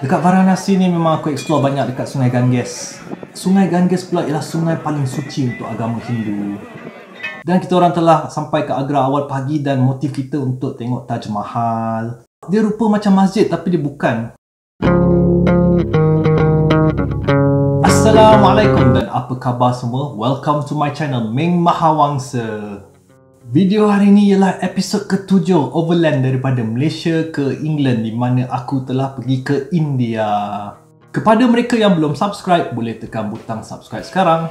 Dekat Varanasi ni memang aku explore banyak dekat Sungai Ganges. Sungai Ganges pula ialah sungai paling suci untuk agama Hindu. Dan kita orang telah sampai ke Agra awal pagi dan motif kita untuk tengok Taj Mahal. Dia rupa macam masjid tapi dia bukan. Assalamualaikum dan apa khabar semua? Welcome to my channel Ming Mahawangsa. Video hari ini ialah episod ke-7 overland daripada Malaysia ke England di mana aku telah pergi ke India. Kepada mereka yang belum subscribe, boleh tekan butang subscribe sekarang.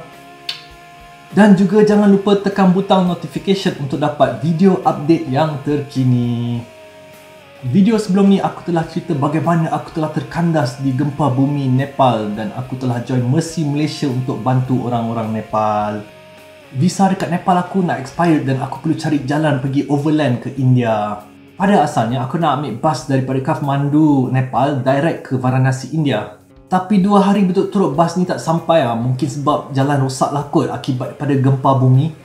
Dan juga jangan lupa tekan butang notification untuk dapat video update yang terkini. Video sebelum ni aku telah cerita bagaimana aku telah terkandas di gempa bumi Nepal dan aku telah join Mercy Malaysia untuk bantu orang-orang Nepal. Visa dekat Nepal aku nak expired dan aku perlu cari jalan pergi overland ke India. Pada asalnya aku nak ambil bas daripada Kathmandu, Nepal direct ke Varanasi, India. Tapi 2 hari berturut-turut bas ni tak sampai mungkin sebab jalan rosak lah kot akibat pada gempa bumi.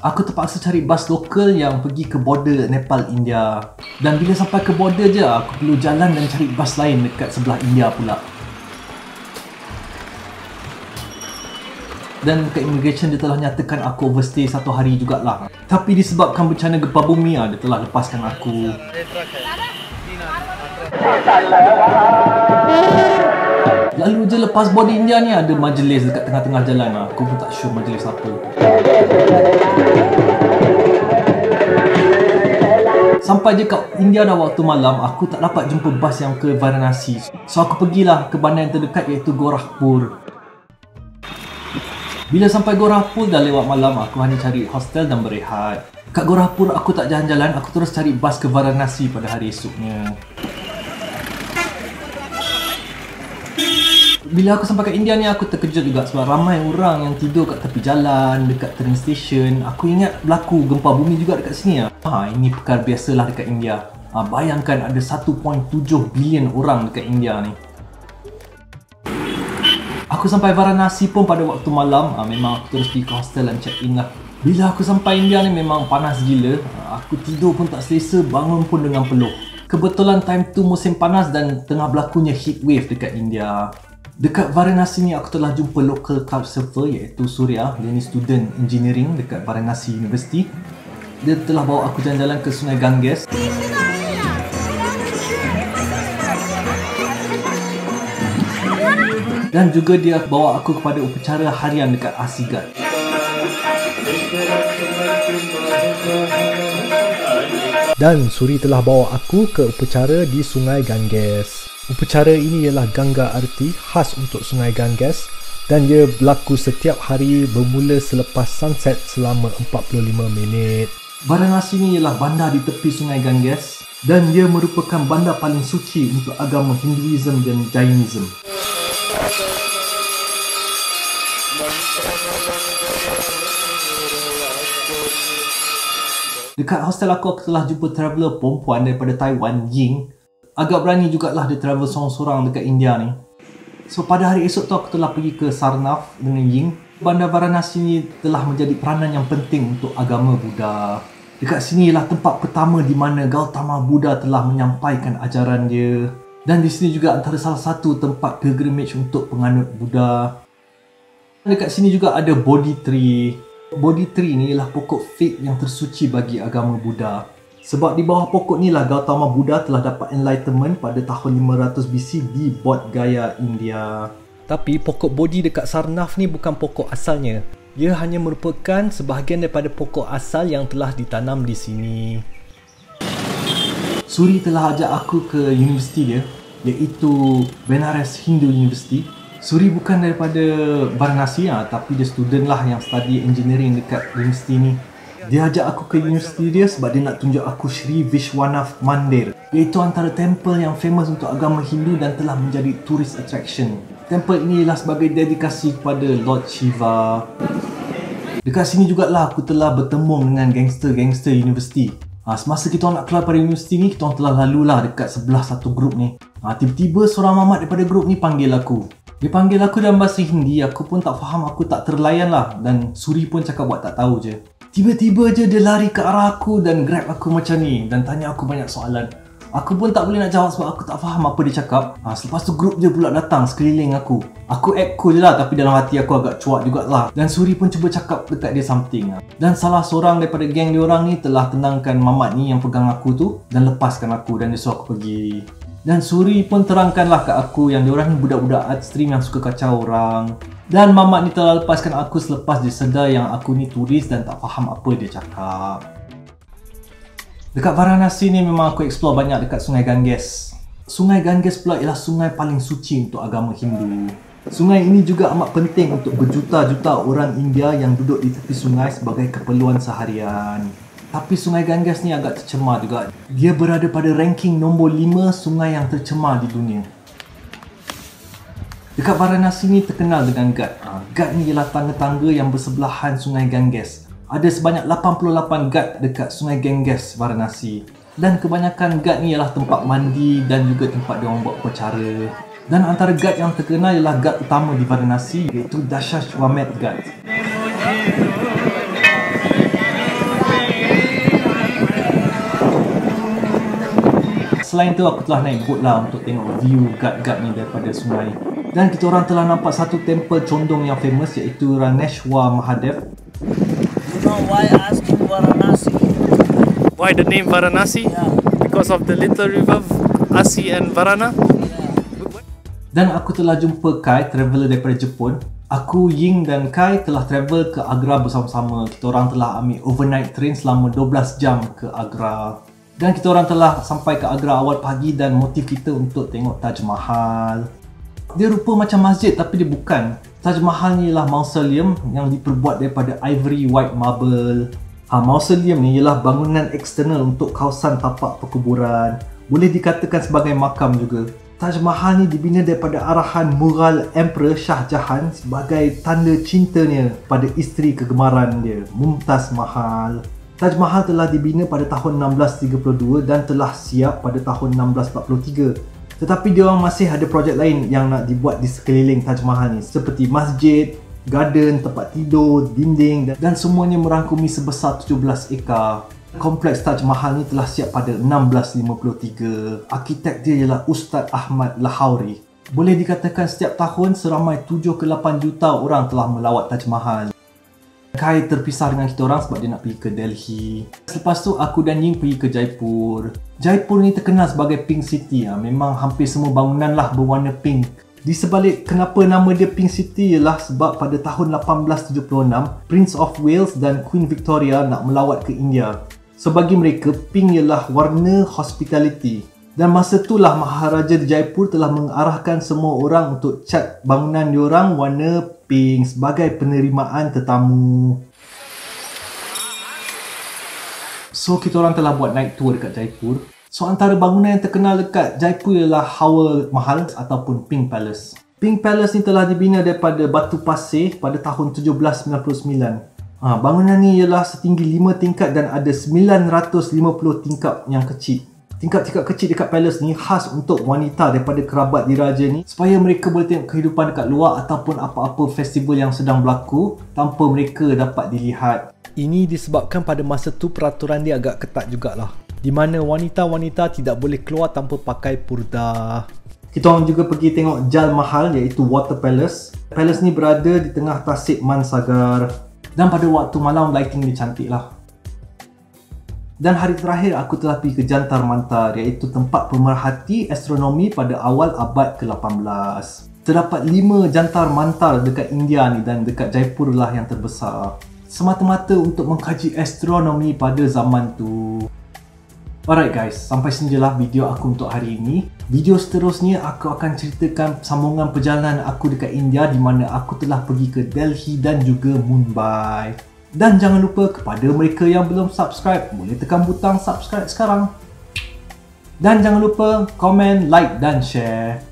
Aku terpaksa cari bas lokal yang pergi ke border Nepal, India. Dan bila sampai ke border je aku perlu jalan dan cari bas lain dekat sebelah India pula. Dan dekat immigration dia telah nyatakan aku overstay 1 hari jugalah. Tapi disebabkan bencana gempa bumi dia telah lepaskan aku. Lalu je lepas border India ni ada majlis dekat tengah-tengah jalan. Aku pun tak sure majlis apa. Sampai je kat India dah waktu malam, aku tak dapat jumpa bas yang ke Varanasi. So aku pergilah ke bandar yang terdekat iaitu Gorakhpur. Bila sampai Gorakhpur dah lewat malam, aku hanya cari hostel dan berehat. Kat Gorakhpur aku tak jalan-jalan, aku terus cari bas ke Varanasi pada hari esoknya. Bila aku sampai kat India ni aku terkejut juga sebab ramai orang yang tidur kat tepi jalan, dekat train station. Aku ingat berlaku gempa bumi juga dekat sini ini perkara biasalah dekat India. Bayangkan ada 1.7 bilion orang dekat India ni. Aku sampai Varanasi pun pada waktu malam. Memang aku terus pergi ke hostel dan check in lah. Bila aku sampai India ni memang panas gila. Aku tidur pun tak selesa, bangun pun dengan peluh. Kebetulan time tu musim panas dan tengah berlakunya heat wave dekat India. Dekat Varanasi ni aku telah jumpa local couchsurfer iaitu Surya. Dia ni student engineering dekat Varanasi University. Dia telah bawa aku jalan-jalan ke Sungai Ganges. Dan juga dia bawa aku kepada upacara harian dekat Asigat. Dan Suri telah bawa aku ke upacara di Sungai Ganges. Upacara ini ialah Ganga Arti khas untuk Sungai Ganges dan ia berlaku setiap hari bermula selepas sunset selama 45 minit. Varanasi ni ialah bandar di tepi Sungai Ganges dan ia merupakan bandar paling suci untuk agama Hinduism dan Jainism. Dekat hostel aku telah jumpa traveller perempuan daripada Taiwan, Ying. Agak berani jugalah dia travel sorang-sorang dekat India ni. So pada hari esok tu aku telah pergi ke Sarnath dengan Ying. Bandar Varanasi ni telah menjadi peranan yang penting untuk agama Buddha. Dekat sini ialah tempat pertama di mana Gautama Buddha telah menyampaikan ajaran dia. Dan di sini juga antara salah satu tempat pilgrimage untuk penganut Buddha. Dekat sini juga ada Bodhi Tree. Bodhi Tree ni ialah pokok fig yang tersuci bagi agama Buddha. Sebab di bawah pokok ni lah Gautama Buddha telah dapat enlightenment pada tahun 500 BC di Bodh Gaya, India. Tapi pokok Bodhi dekat Sarnath ni bukan pokok asalnya. Ia hanya merupakan sebahagian daripada pokok asal yang telah ditanam di sini. Suri telah ajak aku ke universiti dia, iaitu Benares Hindu University. Suri bukan daripada Varanasi tapi dia student lah yang study engineering dekat universiti ni. Dia ajak aku ke universiti dia sebab dia nak tunjuk aku Sri Vishwanath Mandir, iaitu antara temple yang famous untuk agama Hindu dan telah menjadi tourist attraction. Temple ini ialah sebagai dedikasi kepada Lord Shiva. Dekat sini jugalah aku telah bertemu dengan gangster-gangster universiti. Semasa kita nak keluar pada universiti ni, kita telah lalulah dekat sebelah satu grup ni. Tiba-tiba seorang mamat daripada grup ni panggil aku. Dia panggil aku dalam bahasa Hindi, aku pun tak faham, aku tak terlayan lah. Dan Suri pun cakap buat tak tahu je. Tiba-tiba je dia lari ke arah aku dan grab aku macam ni dan tanya aku banyak soalan. Aku pun tak boleh nak jawab sebab aku tak faham apa dia cakap. Selepas tu grup dia pula datang sekeliling aku. Aku act cool je lah, tapi dalam hati aku agak cuak jugalah. Dan Suri pun cuba cakap dekat dia something. Dan salah seorang daripada geng dia orang ni telah tenangkan mamat ni yang pegang aku tu dan lepaskan aku dan dia suruh aku pergi. Dan Suri pun terangkanlah kat aku yang diorang ni budak-budak art stream yang suka kacau orang. Dan mamat ni telah lepaskan aku selepas dia sedar yang aku ni turis dan tak faham apa dia cakap. Dekat Varanasi ni memang aku explore banyak dekat Sungai Ganges. Sungai Ganges pula ialah sungai paling suci untuk agama Hindu. Sungai ini juga amat penting untuk berjuta-juta orang India yang duduk di tepi sungai sebagai keperluan seharian. Tapi Sungai Ganges ni agak tercemar juga. Dia berada pada ranking nombor 5 sungai yang tercemar di dunia. Dekat Varanasi ni terkenal dengan Ghat. Ghat ni ialah tangga-tangga yang bersebelahan Sungai Ganges. Ada sebanyak 88 Ghat dekat Sungai Ganges, Varanasi. Dan kebanyakan Ghat ni ialah tempat mandi dan juga tempat diorang buat upacara. Dan antara Ghat yang terkenal ialah Ghat utama di Varanasi, iaitu Dashashwamedh Ghat. Selain tu aku telah naik boat lah untuk tengok view Ghat-Ghat ni daripada sungai. Dan kita orang telah nampak satu temple condong yang famous, iaitu Raneshwar Mahadev. You know why I asked you Varanasi? Why the name Varanasi? Yeah. Because of the little river Asi and Varana? Dan aku telah jumpa Kai, traveller daripada Jepun. Aku, Ying dan Kai telah travel ke Agra bersama-sama. Kita orang telah ambil overnight train selama 12 jam ke Agra. Dan kita orang telah sampai ke Agra awal pagi dan motif kita untuk tengok Taj Mahal. Dia rupa macam masjid tapi dia bukan. Taj Mahal ni ialah mausoleum yang diperbuat daripada ivory white marble. Mausoleum ni ialah bangunan eksternal untuk kawasan tapak perkuburan. Boleh dikatakan sebagai makam juga. Taj Mahal ni dibina daripada arahan Mughal Emperor Shah Jahan sebagai tanda cintanya pada isteri kegemaran dia, Mumtaz Mahal. Taj Mahal telah dibina pada tahun 1632 dan telah siap pada tahun 1643. Tetapi dia orang masih ada projek lain yang nak dibuat di sekeliling Taj Mahal ni, seperti masjid, garden, tempat tidur, dinding dan semuanya merangkumi sebesar 17 ekar. Kompleks Taj Mahal ni telah siap pada 1653. Arkitek dia ialah Ustaz Ahmad Lahouri. Boleh dikatakan setiap tahun seramai 7 ke 8 juta orang telah melawat Taj Mahal. Kai terpisah dengan kita orang sebab dia nak pergi ke Delhi. Selepas tu aku dan Ying pergi ke Jaipur. Jaipur ni terkenal sebagai Pink City. Memang hampir semua bangunan lah berwarna pink. Di sebalik kenapa nama dia Pink City ialah sebab pada tahun 1876 Prince of Wales dan Queen Victoria nak melawat ke India. So bagi mereka, pink ialah warna hospitality. Dan masa itulah Maharaja di Jaipur telah mengarahkan semua orang untuk cat bangunan diorang warna pink sebagai penerimaan tetamu. So kita orang telah buat night tour dekat Jaipur. So antara bangunan yang terkenal dekat Jaipur ialah Hawa Mahal ataupun Pink Palace. Pink Palace ni telah dibina daripada batu pasir pada tahun 1799. Bangunan ni ialah setinggi 5 tingkat dan ada 950 tingkap yang kecil. Tingkap-tingkap kecil dekat palace ni khas untuk wanita daripada kerabat diraja ni supaya mereka boleh tengok kehidupan dekat luar ataupun apa-apa festival yang sedang berlaku tanpa mereka dapat dilihat. Ini disebabkan pada masa tu peraturan dia agak ketat jugalah, di mana wanita-wanita tidak boleh keluar tanpa pakai purdah. Kita orang juga pergi tengok Jal Mahal, iaitu Water Palace. Palace ni berada di tengah tasik Mansagar. Dan pada waktu malam lighting dia cantik lah. Dan hari terakhir aku telah pergi ke Jantar Mantar, iaitu tempat pemerhati astronomi pada awal abad ke-18. Terdapat 5 Jantar Mantar dekat India ni dan dekat Jaipur lah yang terbesar. Semata-mata untuk mengkaji astronomi pada zaman tu. Alright guys, sampai sini je lah video aku untuk hari ini. Video seterusnya aku akan ceritakan sambungan perjalanan aku dekat India di mana aku telah pergi ke Delhi dan juga Mumbai. Dan jangan lupa kepada mereka yang belum subscribe, boleh tekan butang subscribe sekarang. Dan jangan lupa komen, like dan share.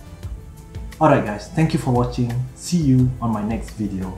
Alright guys, thank you for watching. See you on my next video.